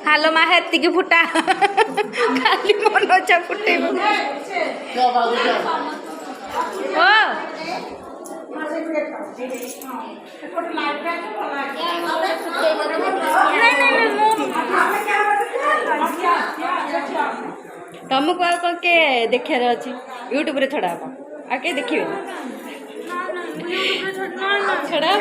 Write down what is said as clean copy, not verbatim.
हालो मा हेतिकी फुटा खाली मन अच्छा फुटे ओ तुमको आ के देखार अच्छी यूट्यूब रे छड़ा आ के देखिए छड़ा